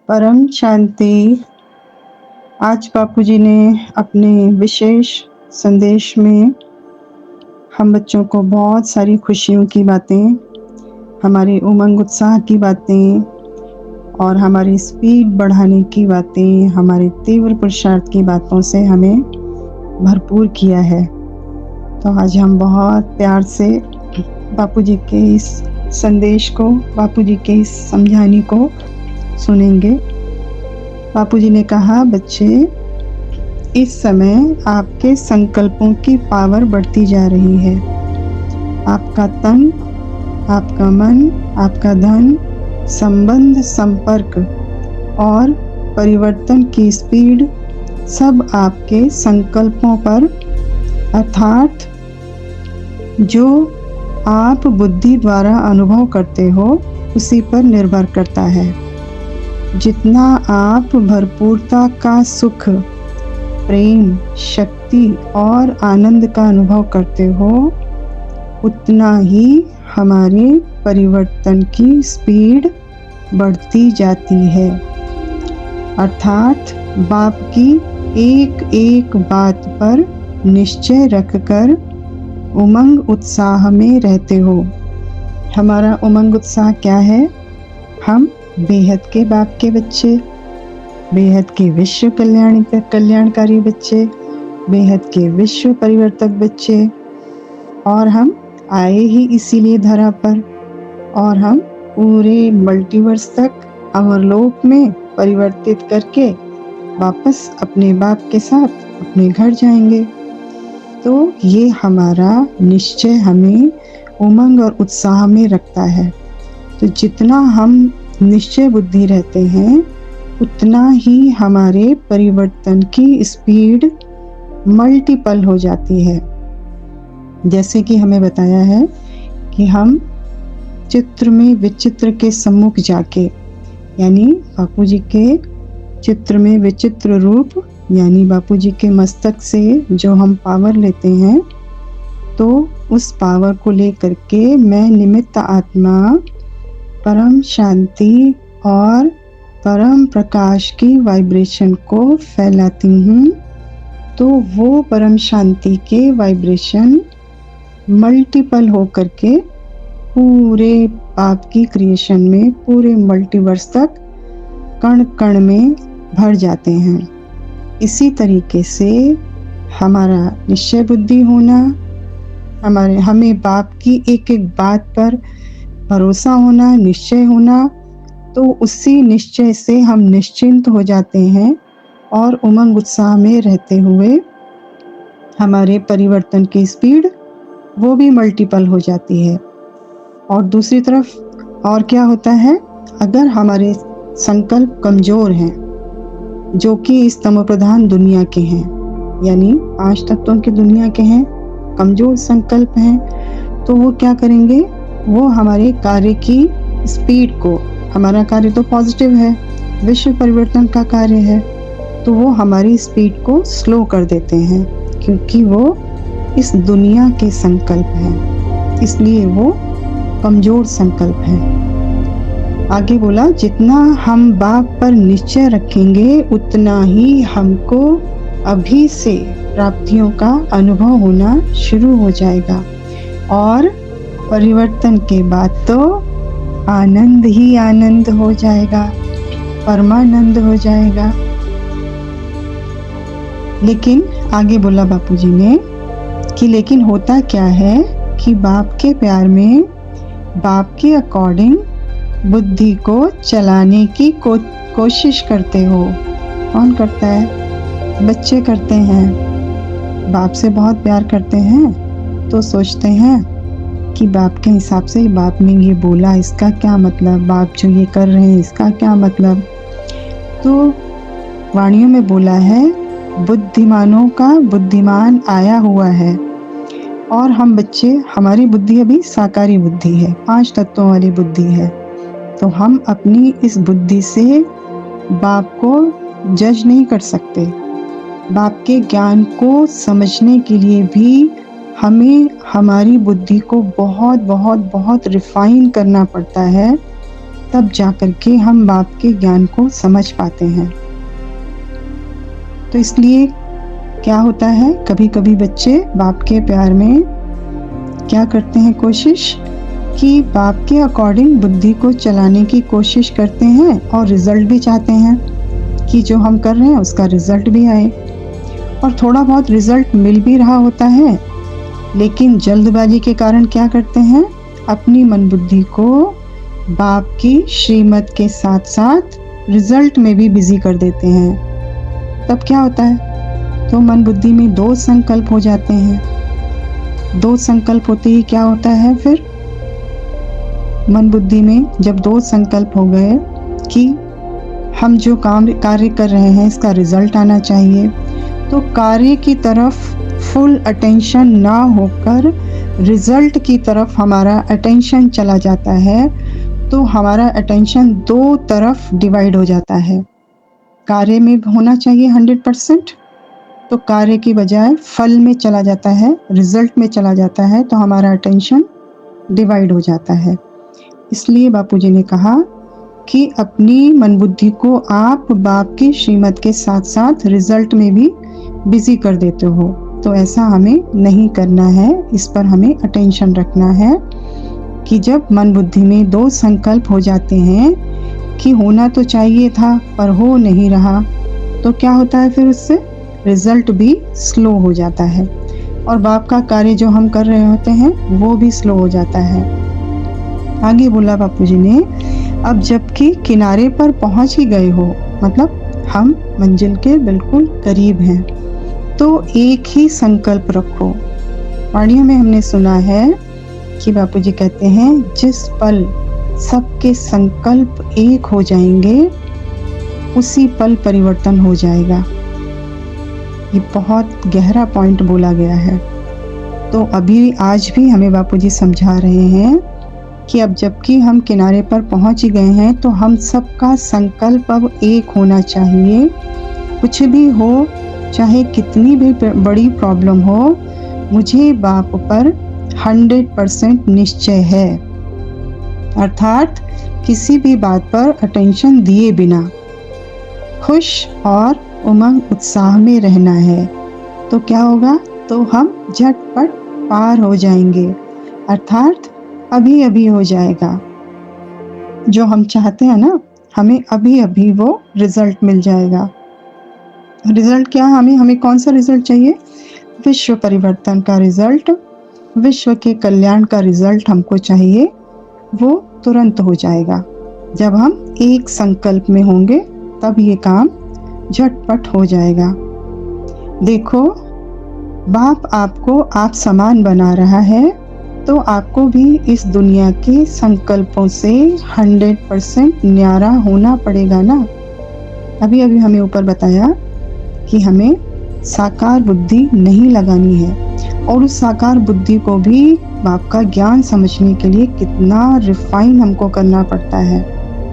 परम शांति। आज बापूजी ने अपने विशेष संदेश में हम बच्चों को बहुत सारी खुशियों की बातें, हमारे उमंग उत्साह की बातें और हमारी स्पीड बढ़ाने की बातें, हमारे तीव्र पुरुषार्थ की बातों से हमें भरपूर किया है। तो आज हम बहुत प्यार से बापूजी के इस संदेश को, बापूजी के इस समझाने को सुनेंगे। बापूजी ने कहा, बच्चे, इस समय आपके संकल्पों की पावर बढ़ती जा रही है। आपका तन, आपका मन, आपका धन, संबंध, संपर्क और परिवर्तन की स्पीड सब आपके संकल्पों पर, अर्थात जो आप बुद्धि द्वारा अनुभव करते हो उसी पर निर्भर करता है। जितना आप भरपूरता का सुख, प्रेम, शक्ति और आनंद का अनुभव करते हो, उतना ही हमारे परिवर्तन की स्पीड बढ़ती जाती है। अर्थात बाप की एक एक बात पर निश्चय रखकर उमंग उत्साह में रहते हो। हमारा उमंग उत्साह क्या है? हम बेहद के बाप के बच्चे, बेहद के विश्व कल्याणकारी बच्चे, बेहद के विश्व परिवर्तक बच्चे, और हम आए ही इसीलिए धरा पर, और हम पूरे मल्टीवर्स तक अमरलोक में परिवर्तित करके वापस अपने बाप के साथ अपने घर जाएंगे। तो ये हमारा निश्चय हमें उमंग और उत्साह में रखता है। तो जितना हम निश्चय बुद्धि रहते हैं, उतना ही हमारे परिवर्तन की स्पीड मल्टीपल हो जाती है। जैसे कि हमें बताया है कि हम चित्र में विचित्र के सम्मुख जाके, यानी बापूजी के चित्र में विचित्र रूप, यानी बापूजी के मस्तक से जो हम पावर लेते हैं, तो उस पावर को लेकर के मैं निमित्त आत्मा परम शांति और परम प्रकाश की वाइब्रेशन को फैलाती हूँ। तो वो परम शांति के वाइब्रेशन मल्टीपल हो करके पूरे बाप की क्रिएशन में, पूरे मल्टीवर्स तक कण कण में भर जाते हैं। इसी तरीके से हमारा निश्चय बुद्धि होना, हमें बाप की एक एक बात पर भरोसा होना, निश्चय होना, तो उसी निश्चय से हम निश्चिंत हो जाते हैं और उमंग उत्साह में रहते हुए हमारे परिवर्तन की स्पीड वो भी मल्टीपल हो जाती है। और दूसरी तरफ और क्या होता है, अगर हमारे संकल्प कमजोर हैं, जो कि इस तमोप्रधान दुनिया के हैं, यानी 5 तत्वों की दुनिया के हैं, कमजोर संकल्प हैं, तो वो क्या करेंगे? वो हमारे कार्य की स्पीड को, हमारा कार्य तो पॉजिटिव है, विश्व परिवर्तन का कार्य है, तो वो हमारी स्पीड को स्लो कर देते हैं, क्योंकि वो इस दुनिया के संकल्प हैं, इसलिए वो कमजोर संकल्प हैं। आगे बोला, जितना हम बाप पर निश्चय रखेंगे, उतना ही हमको अभी से प्राप्तियों का अनुभव होना शुरू हो जाएगा, और परिवर्तन के बाद तो आनंद ही आनंद हो जाएगा, परमानंद हो जाएगा। लेकिन आगे बोला बापूजी ने कि लेकिन होता क्या है कि बाप के प्यार में, बाप के अकॉर्डिंग बुद्धि को चलाने की कोशिश करते हो। कौन करता है? बच्चे करते हैं। बाप से बहुत प्यार करते हैं, तो सोचते हैं कि बाप के हिसाब से बाप ने ये बोला, इसका क्या मतलब, बाप जो ये कर रहे हैं इसका क्या मतलब। तो वाणियों में बोला है, बुद्धिमानों का बुद्धिमान आया हुआ है, और हम बच्चे, हमारी बुद्धि अभी साकारी बुद्धि है, 5 तत्वों वाली बुद्धि है। तो हम अपनी इस बुद्धि से बाप को जज नहीं कर सकते। बाप के ज्ञान को समझने के लिए भी हमें हमारी बुद्धि को बहुत बहुत बहुत रिफाइन करना पड़ता है, तब जाकर के हम बाप के ज्ञान को समझ पाते हैं। तो इसलिए क्या होता है, कभी कभी बच्चे बाप के प्यार में क्या करते हैं, कोशिश कि बाप के अकॉर्डिंग बुद्धि को चलाने की कोशिश करते हैं और रिजल्ट भी चाहते हैं कि जो हम कर रहे हैं उसका रिजल्ट भी आए। और थोड़ा बहुत रिजल्ट मिल भी रहा होता है, लेकिन जल्दबाजी के कारण क्या करते हैं, अपनी मन बुद्धि को बाप की श्रीमत के साथ साथ रिजल्ट में भी बिजी कर देते हैं। तब क्या होता है, तो मन बुद्धि में दो संकल्प हो जाते हैं। दो संकल्प होते ही क्या होता है, फिर मन बुद्धि में जब दो संकल्प हो गए कि हम जो कार्य कर रहे हैं इसका रिजल्ट आना चाहिए, तो कार्य की तरफ फुल अटेंशन ना होकर रिजल्ट की तरफ हमारा अटेंशन चला जाता है। तो हमारा अटेंशन दो तरफ डिवाइड हो जाता है। कार्य में होना चाहिए 100%, तो कार्य की बजाय फल में चला जाता है, रिजल्ट में चला जाता है, तो हमारा अटेंशन डिवाइड हो जाता है। इसलिए बापूजी ने कहा कि अपनी मन बुद्धि को आप बाप की श्रीमत के साथ साथ रिजल्ट में भी बिजी कर देते हो। तो ऐसा हमें नहीं करना है, इस पर हमें अटेंशन रखना है कि जब मन बुद्धि में दो संकल्प हो जाते हैं कि होना तो चाहिए था पर हो नहीं रहा, तो क्या होता है, फिर उससे रिजल्ट भी स्लो हो जाता है और बाप का कार्य जो हम कर रहे होते हैं वो भी स्लो हो जाता है। आगे बोला बापूजी ने, अब जबकि किनारे पर पहुंच ही गए हो, मतलब हम मंजिल के बिल्कुल करीब हैं, तो एक ही संकल्प रखो। वाणियों में हमने सुना है कि बापूजी कहते हैं, जिस पल सबके संकल्प एक हो जाएंगे उसी पल परिवर्तन हो जाएगा। ये बहुत गहरा पॉइंट बोला गया है। तो अभी आज भी हमें बापूजी समझा रहे हैं कि अब जबकि हम किनारे पर पहुंच ही गए हैं तो हम सबका संकल्प अब एक होना चाहिए। कुछ भी हो, चाहे कितनी भी बड़ी प्रॉब्लम हो, मुझे बाप पर 100% निश्चय है। अर्थात किसी भी बात पर अटेंशन दिए बिना खुश और उमंग उत्साह में रहना है। तो क्या होगा, तो हम झटपट पार हो जाएंगे, अर्थात अभी अभी हो जाएगा। जो हम चाहते हैं ना, हमें अभी अभी वो रिजल्ट मिल जाएगा। रिजल्ट क्या, हमें कौन सा रिजल्ट चाहिए, विश्व परिवर्तन का रिजल्ट, विश्व के कल्याण का रिजल्ट हमको चाहिए। वो तुरंत हो जाएगा जब हम एक संकल्प में होंगे, तब ये काम झटपट हो जाएगा। देखो, बाप आपको आप समान बना रहा है, तो आपको भी इस दुनिया के संकल्पों से 100% न्यारा होना पड़ेगा ना। अभी अभी हमें ऊपर बताया कि हमें साकार बुद्धि नहीं लगानी है, और उस साकार बुद्धि को भी बाप का ज्ञान समझने के लिए कितना रिफाइन हमको करना पड़ता है।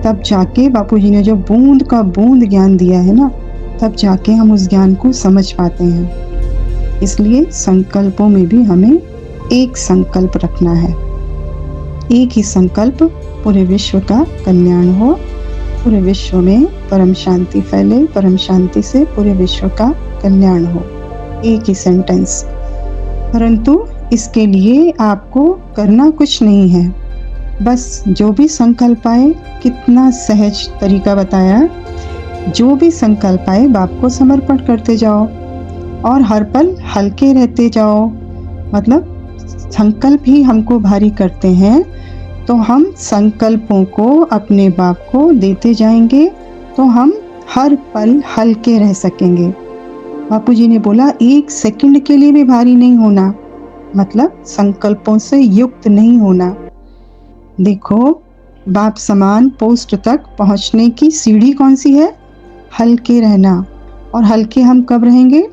तब जाके बापूजी ने जो बूंद का बूंद ज्ञान दिया है ना, तब जाके हम उस ज्ञान को समझ पाते हैं। इसलिए संकल्पों में भी हमें एक संकल्प रखना है। एक ही संकल्प, पूरे विश्व का कल्याण हो, पूरे विश्व में परम शांति फैले, परम शांति से पूरे विश्व का कल्याण हो। एक ही सेंटेंस। परंतु इसके लिए आपको करना कुछ नहीं है, बस जो भी संकल्प आए, कितना सहज तरीका बताया, जो भी संकल्प आए बाप को समर्पण करते जाओ और हर पल हल्के रहते जाओ। मतलब संकल्प ही हमको भारी करते हैं, तो हम संकल्पों को अपने बाप को देते जाएंगे तो हम हर पल हल्के रह सकेंगे। बापूजी ने बोला, एक सेकंड के लिए भी भारी नहीं होना, मतलब संकल्पों से युक्त नहीं होना। देखो, बाप समान पोस्ट तक पहुंचने की सीढ़ी कौन सी है, हल्के रहना। और हल्के हम कब रहेंगे,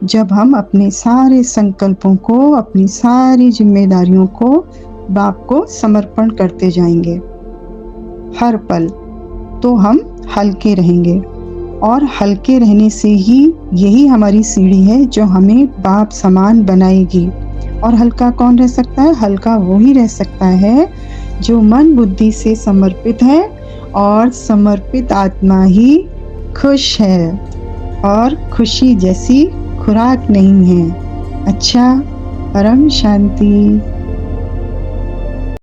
जब हम अपने सारे संकल्पों को, अपनी सारी जिम्मेदारियों को बाप को समर्पण करते जाएंगे हर पल, तो हम हल्के रहेंगे। और हल्के रहने से ही यही हमारी सीढ़ी है जो हमें बाप समान बनाएगी। और हल्का कौन रह सकता है, हल्का वो ही रह सकता है जो मन बुद्धि से समर्पित है, और समर्पित आत्मा ही खुश है, और खुशी जैसी खुराक नहीं है। अच्छा, परम शांति।